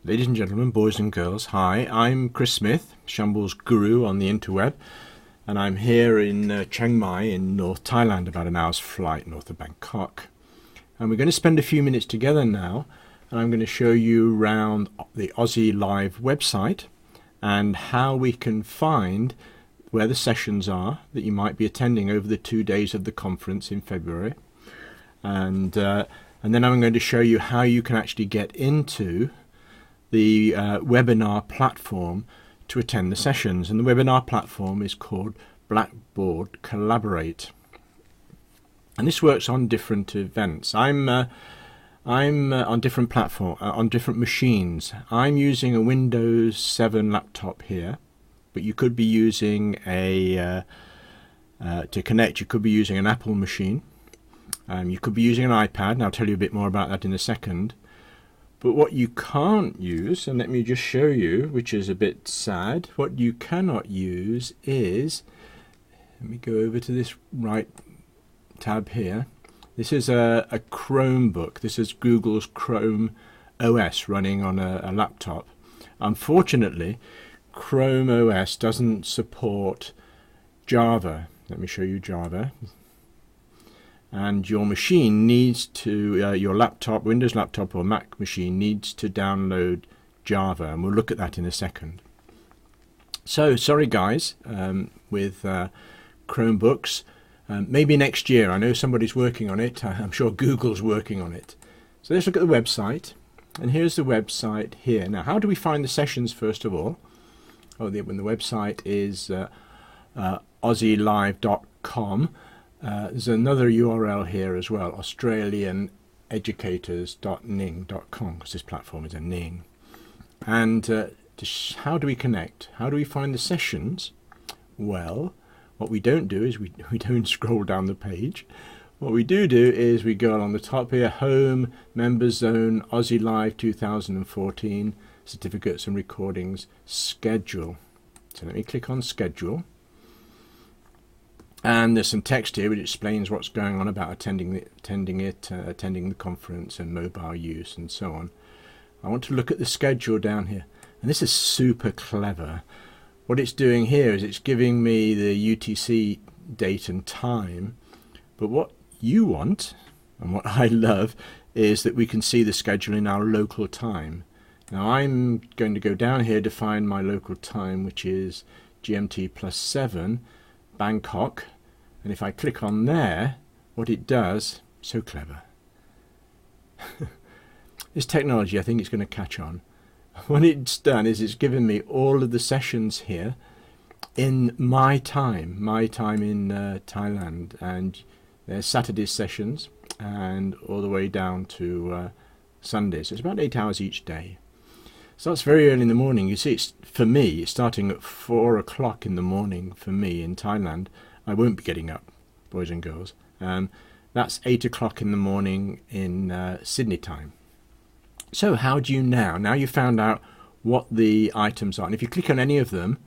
Ladies and gentlemen, boys and girls, hi, I'm Chris Smith, Shambles Guru on the interweb, and I'm here in Chiang Mai in North Thailand, about an hour's flight north of Bangkok. And we're going to spend a few minutes together now, and I'm going to show you around the OZeLIVE website and how we can find where the sessions are that you might be attending over the 2 days of the conference in February. And then I'm going to show you how you can actually get into the webinar platform to attend the sessions. And the webinar platform is called Blackboard Collaborate. And this works on different events. I'm on different platform, on different machines. I'm using a Windows 7 laptop here, but you could be using to connect, you could be using an Apple machine. You could be using an iPad, and I'll tell you a bit more about that in a second. But what you can't use, and let me just show you, which is a bit sad, what you cannot use is, let me go over to this right tab here. This is a Chromebook. This is Google's Chrome OS running on a laptop. Unfortunately, Chrome OS doesn't support Java. Let me show you Java. And your machine needs to, your laptop, Windows laptop or Mac machine needs to download Java, and we'll look at that in a second. So, sorry guys, with Chromebooks, maybe next year. I know somebody's working on it. I'm sure Google's working on it. So let's look at the website, and here's the website here. Now, how do we find the sessions first of all? When the website is OZeLIVE.com. There's another URL here as well, AustralianEducators.ning.com, because this platform is a Ning. And how do we connect? How do we find the sessions? Well, what we don't do is we don't scroll down the page. What we do is we go along the top here, Home, Members Zone, OZeLIVE 2014, Certificates and Recordings, Schedule. So let me click on Schedule. And there's some text here which explains what's going on about attending the conference and mobile use and so on. I want to look at the schedule down here, and this is super clever. What it's doing here is it's giving me the UTC date and time, but what you want and what I love is that we can see the schedule in our local time. Now I'm going to go down here to find my local time, which is GMT +7 Bangkok, and if I click on there, what it does, so clever. This technology, I think it's going to catch on. What it's done is it's given me all of the sessions here in my time in Thailand, and there's Saturday sessions and all the way down to Sundays. So it's about 8 hours each day. So that's very early in the morning. You see, for me, it's starting at 4 o'clock in the morning for me in Thailand. I won't be getting up, boys and girls. That's 8 o'clock in the morning in Sydney time. So how do you now you found out what the items are, and if you click on any of them,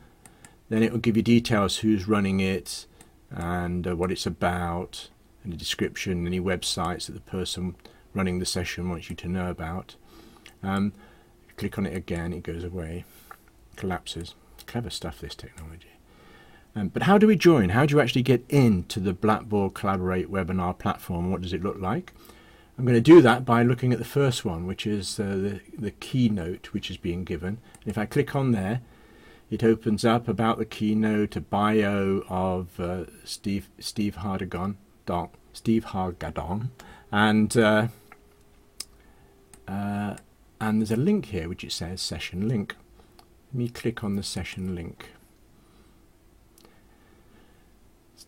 then it will give you details, who's running it and what it's about, and a description, any websites that the person running the session wants you to know about. Click on it again, it goes away, collapses. Clever stuff, this technology. But how do we join? How do you actually get into the Blackboard Collaborate webinar platform? What does it look like? I'm going to do that by looking at the first one, which is the keynote which is being given. And if I click on there, it opens up about the keynote, a bio of Steve Hargadon, and there's a link here which it says session link. Let me click on the session link.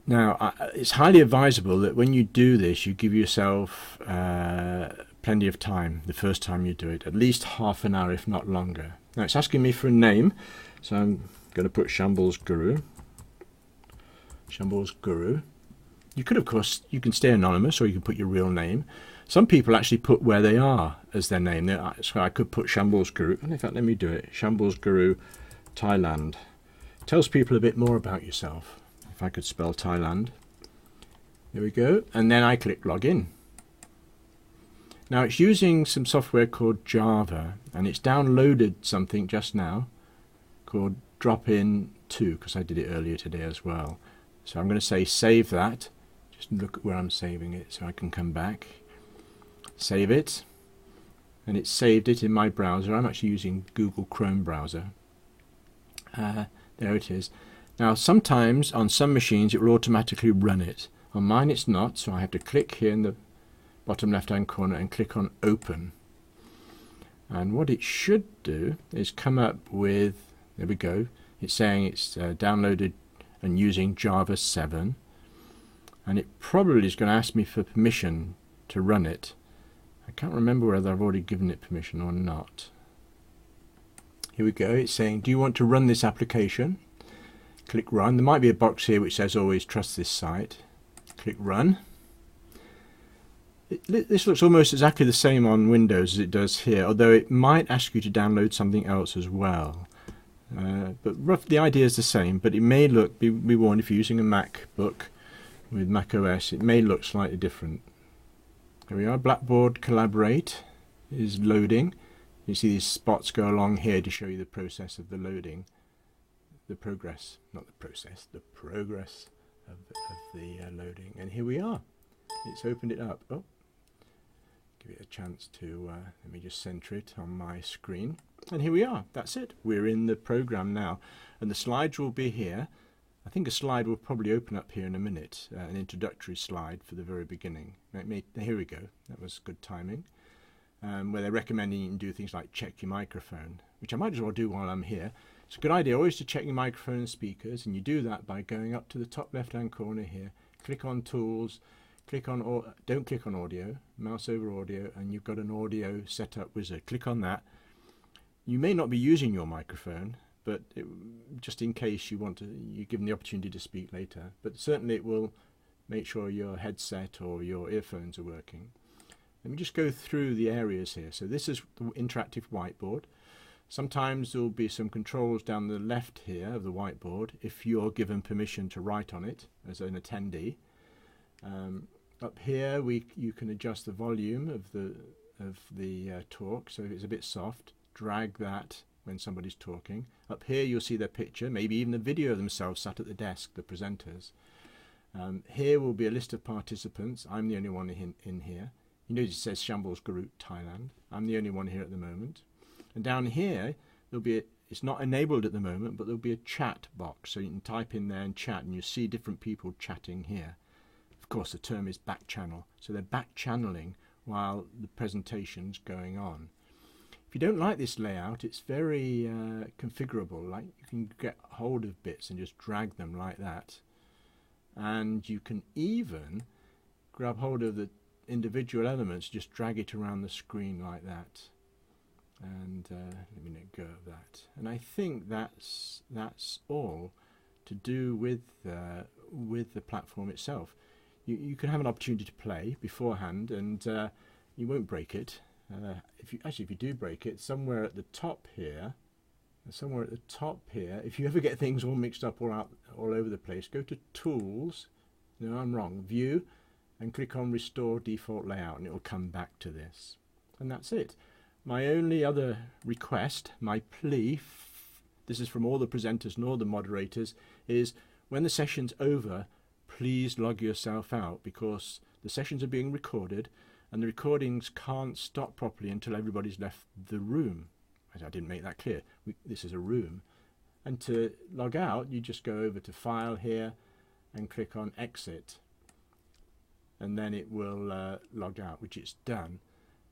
Now, it's highly advisable that when you do this, you give yourself plenty of time the first time you do it, at least half an hour, if not longer. Now, it's asking me for a name, so I'm going to put Shambles Guru. Shambles Guru. You could, of course, you can stay anonymous, or you can put your real name. Some people actually put where they are as their name. So I could put Shambles Guru. And in fact, let me do it. Shambles Guru, Thailand. Tells people a bit more about yourself. If I could spell Thailand. There we go. And then I click login. Now it's using some software called Java, and it's downloaded something just now called Drop-in 2, because I did it earlier today as well. So I'm going to say save that. Just look at where I'm saving it so I can come back. Save it. And it's saved it in my browser. I'm actually using Google Chrome browser. There it is. Now sometimes on some machines it will automatically run it. On mine it's not, so I have to click here in the bottom left hand corner and click on open. And what it should do is come up with, there we go, it's saying it's downloaded and using Java 7, and it probably is going to ask me for permission to run it. I can't remember whether I've already given it permission or not. Here we go, it's saying, do you want to run this application? Click run. There might be a box here which says always trust this site. Click run. This looks almost exactly the same on Windows as it does here, although it might ask you to download something else as well. But the idea is the same, but it may look, be warned, if you're using a MacBook with Mac OS, it may look slightly different. There we are, Blackboard Collaborate is loading. You see these spots go along here to show you the process of the loading. The progress, not the process, the progress of the loading. And here we are. It's opened it up. Oh, give it a chance to, let me just center it on my screen. And here we are. That's it. We're in the program now. And the slides will be here. I think a slide will probably open up here in a minute, an introductory slide for the very beginning. Here we go. That was good timing. Where they're recommending you can do things like check your microphone, which I might as well do while I'm here. It's a good idea always to check your microphone and speakers, and you do that by going up to the top left hand corner here, click on tools, don't click on audio, mouse over audio, and you've got an audio setup wizard. Click on that. You may not be using your microphone, but just in case you're given the opportunity to speak later, but certainly it will make sure your headset or your earphones are working. Let me just go through the areas here. So this is the interactive whiteboard. Sometimes there will be some controls down the left here of the whiteboard if you're given permission to write on it as an attendee. Up here you can adjust the volume of the talk, so if it's a bit soft, drag that when somebody's talking. Up here you'll see their picture, maybe even the video of themselves sat at the desk, the presenters. Here will be a list of participants. I'm the only one in here. You notice it says Shambles Guru Thailand. I'm the only one here at the moment. And down here, there'll be it's not enabled at the moment, but there'll be a chat box. So you can type in there and chat, and you see different people chatting here. Of course, the term is back channel. So they're back channeling while the presentation's going on. If you don't like this layout, it's very configurable. Like you can get hold of bits and just drag them like that. And you can even grab hold of the individual elements, just drag it around the screen like that. And let me let go of that. And I think that's all to do with the platform itself. You can have an opportunity to play beforehand, and you won't break it. If you do break it, somewhere at the top here, if you ever get things all mixed up all over the place, go to Tools. No, I'm wrong. View, and click on Restore Default Layout, and it will come back to this. And that's it. My only other request, my plea, this is from all the presenters and all the moderators, is when the session's over, please log yourself out, because the sessions are being recorded and the recordings can't stop properly until everybody's left the room. I didn't make that clear. This is a room. And to log out, you just go over to File here and click on Exit. And then it will log out, which it's done.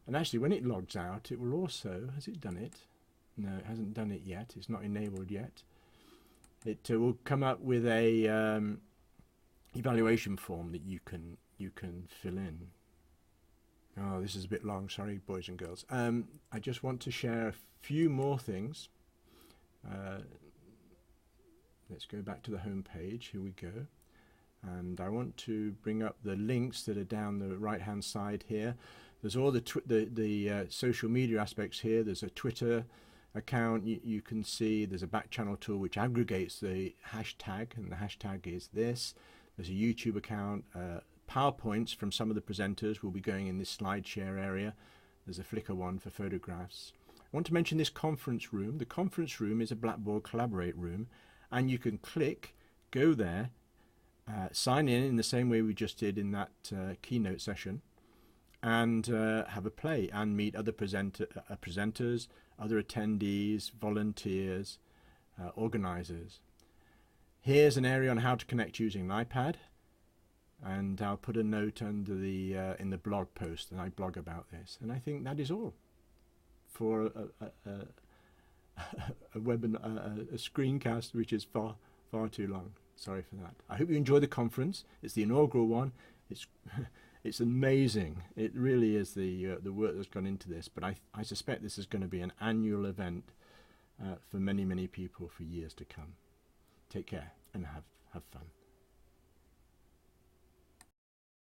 And actually, when it logs out, it will also, has it done it? No, it hasn't done it yet. It's not enabled yet. It will come up with a evaluation form that you can fill in. Oh, this is a bit long. Sorry, boys and girls. I just want to share a few more things. Let's go back to the home page. Here we go. And I want to bring up the links that are down the right-hand side here. There's all the social media aspects here. There's a Twitter account. You can see there's a back channel tool which aggregates the hashtag, and the hashtag is this. There's a YouTube account, PowerPoints from some of the presenters will be going in this slide share area. There's a Flickr one for photographs. I want to mention this conference room. The conference room is a Blackboard Collaborate room, and you can click, go there, sign in the same way we just did in that keynote session, and have a play and meet other presenters, other attendees, volunteers, organizers. Here's an area on how to connect using an iPad, and I'll put a note under the in the blog post, and I blog about this. And I think that is all for a webinar, a screencast which is far too long. Sorry for that. I hope you enjoy the conference. It's the inaugural one. It's amazing. It really is the work that's gone into this. But I suspect this is going to be an annual event for many people for years to come. Take care and have fun.